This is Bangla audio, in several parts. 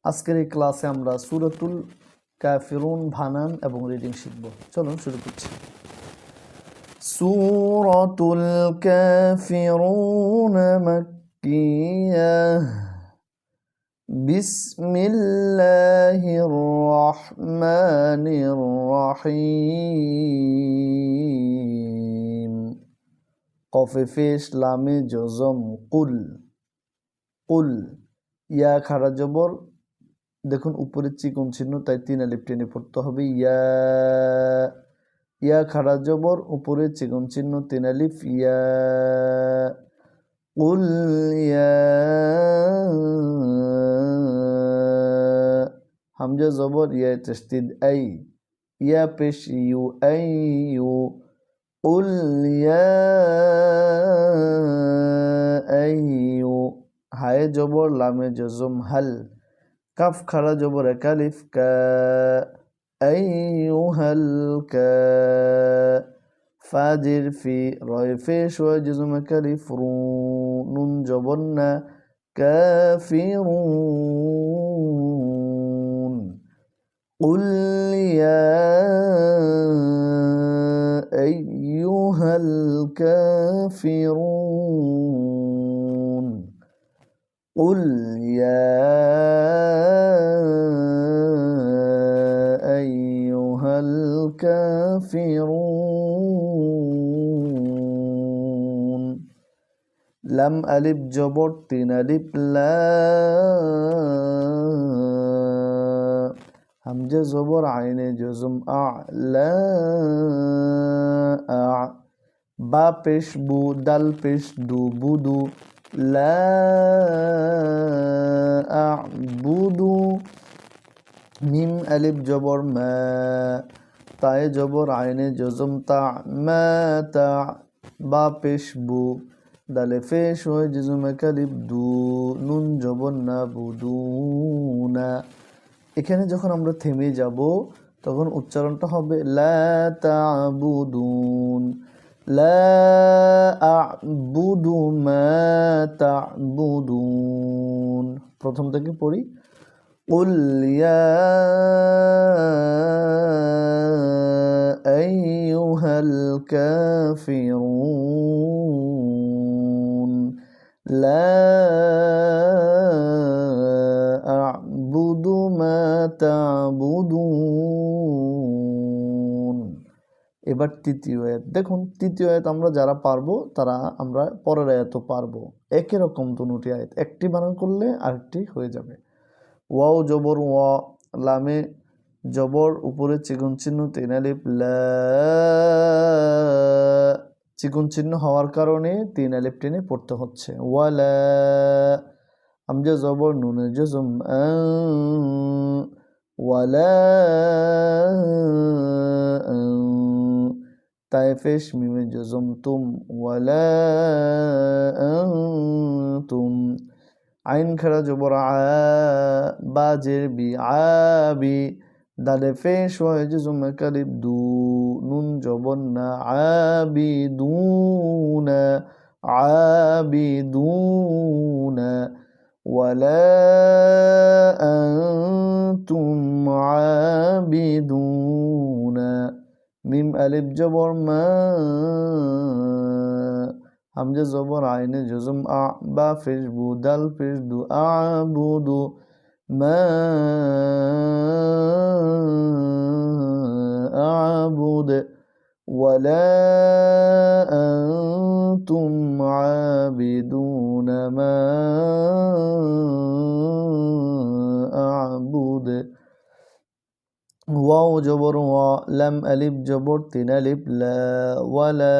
আজকের এই ক্লাসে আমরা সূরাতুল কাফিরুন বানান এবং রিডিং শিখব। চলুন শুরু করছি। সূরাতুল কাফিরুন মাক্কিয়াহ। বিসমিল্লাহির রহমানির রহিম। কফে পেশ লামে জজম কুল। কুল ইয়া খাড়া জবর, দেখুন উপরে চিকন চিহ্ন, তাই 3 আলিফ টেনে পড়তে হবে। ইয়া ইয়া খাড়া জবর, উপরে চিকন চিহ্ন, 3 আলিফ। ইয়া কুল ইয়া। হামজা জবর, ইয়া তাসদীদ আই। ইয়া পেশ ইউ আই ইউ। কুল ইয়া আইয়ু। হায়ে জবর, লামে জজম হাল। কাফ খাড়া জবর, এক আলিফ। কা আইয়ুহাল কা। ফাজির ফি, রয় পেশ ওয়া জজম এক আলিফ। রু নুন জবর না। কাফিরুন। কুল ইয়া আইয়ুহাল কাফিরুন। কুল ইয়া আইয়ুহাল কাফিরুন। লাম আলিফ জবর, 3 আলিফ। লা হামজা জবর, আইনে জজম আ। লা আ। বা পেশ বু, দাল পেশ দু, বুদু। লা আ'বুদু। মিম আলিফ জবর মা, তায়ে জবর, আইনে জজম তা। মা তা। বা পেশ বু, দালে পেশ হয় জজম এক আলিফ। দু নুন জবর না, বুদুনা। এখানে যখন আমরা থেমে যাব তখন উচ্চারণটা হবে লা তা'বুদুন। লা আ'বুদু মা তা'বুদুন। প্রথম থেকে পড়ি। কুল ইয়া আইয়ুহাল কাফিরুন। লা আ'বুদু মা তা'বুদুন। এবার তৃতীয় আয়াত দেখুন। তৃতীয় আয়াত আমরা যারা পারবো তারা আমরা পরের আয়াতও পারবো। একই রকম দুটি আয়াত, একটি বানান করলে আরেকটি হয়ে যাবে। ওয়াও জবর ওয়া, লামে জবর, উপরে চিকন চিহ্ন, 3 আলিফ। লা চিকন চিহ্ন হওয়ার কারণে 3 আলিফ টেনে পড়তে হচ্ছে। ওয়ালা হামজা জবর, নুনে জজম আ। ওয়ালা তায়ে পেশ, মিমে জজম তুম। ওয়ালা তুম। আইন খাড়া জবর আ, বা জের বি, আবি। দালে পেশ হয় জজম এক আলিফ। দু নুন জবর না, আবিদুনা। আবিদুনা। ওয়ালা আনতুম আবিদুনা। মিম আলিফ জবর মা, হামজা জবর, আইনে জজম আ। বা পেশ বু, দাল পেশ দু। আ'বুদু মা আ'বুদ। ওয়ালা আনতুম আবিদুনা মা আ'বুদ। ওয়াও জবর ওয়া, লাম আলিফ জবর, 3 আলিফ। লা ওয়ালা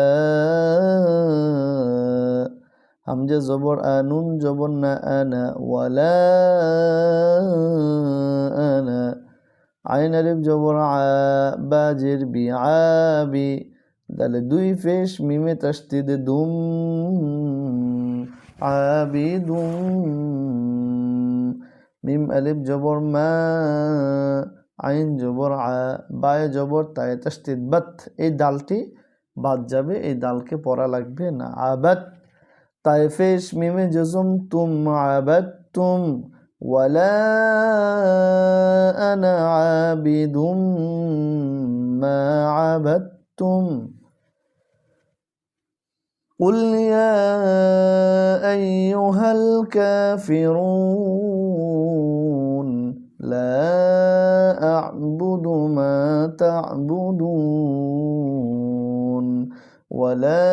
হামজা জবর আ, নুন জবর না, আনা। ওয়ালা আনা। আইন আলিফ জবর আ, বা জের বি, আবি। দালে 2 পেশ, মিমে তাসদীদ দুম। আবিদুম। মিম আলিফ জবর মা, আইন জবর আ, বায়ে জবর, তায়ে তাসদীদ বাত। এই দালটি বাদ যাবে, এই দালকে পড়া লাগবে না। আবাদ তায়ে পেশ, মিমে জজম তুম। আবাদতুম। ولا أنا عابد ما عبدتم قل يا أيها الكافرون لا أعبد ما تعبدون ولا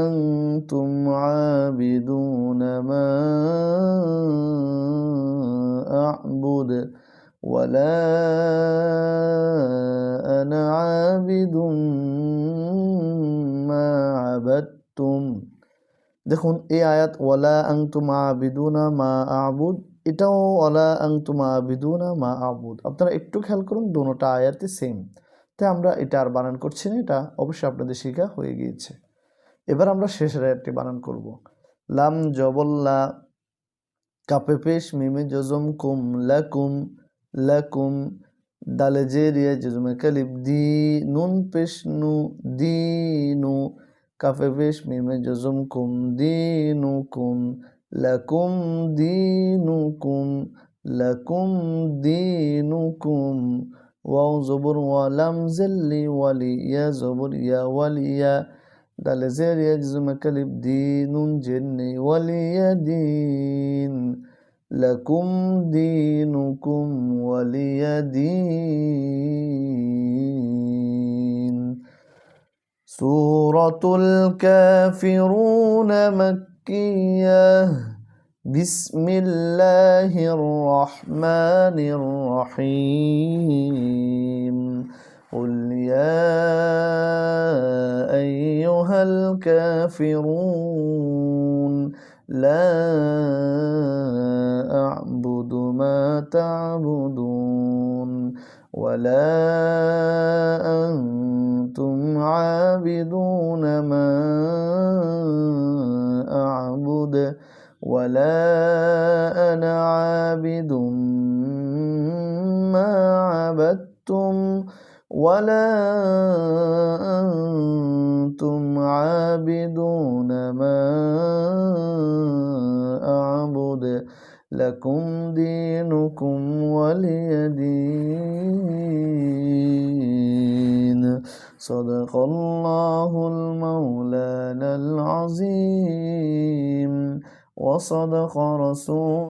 أنتم عابدون ما أعبد ولا أنا عابد ما عبدتم। দেখুন এই আয়াত ওয়ালা আনতুম আবিদুনা মা আবুদ, এটাও ওয়ালা আনতুম আবিদুনা মা আবুদ। আপনারা একটু খেয়াল করুন, দুটোটা আয়াতে সেম। তাই আমরা এটা আর বানান করছি না, এটা অবশ্যই আপনাদের শেখা হয়ে গিয়েছে। এবার আমরা শেষের আয়াতটি বানান করব। লাম জবল্লা, কাপে পেশ মিমে জজম কুম লাকুম লাকুম, দালে জেরিয়া জজমে কালিব দি, নুন পেশ নু দিনু, কাফে পেশ মিমে জজম কুম দিনুকুম লাকুম দিনুকুম লাকুম দিনুকুম, ওয়াও জবর ওয়া লাম জেল্লি ওয়ালি, ইয়া জবর ইয়া ওয়ালিয়া, দালে জেরিয়া জজমে কালিব দি, নুন জেন্নি ওয়ালিয়া দিন, লাকুম দিনুকুম ওয়ালিয়া দিন। সূরাতুল কাফিরুন মাক্কিয়াহ। বিসমিল্লাহির রহমানির রহিম। قل يا أيها الكافرون لا أعبد ما تعبدون ولا أنتم عابدون ما أعبد ولا أنا عابد ما عبدتم ولا أنتم عابدون ما أعبد لكم دينكم ولي دين। صدق الله المولانا العظيم وصدق رسول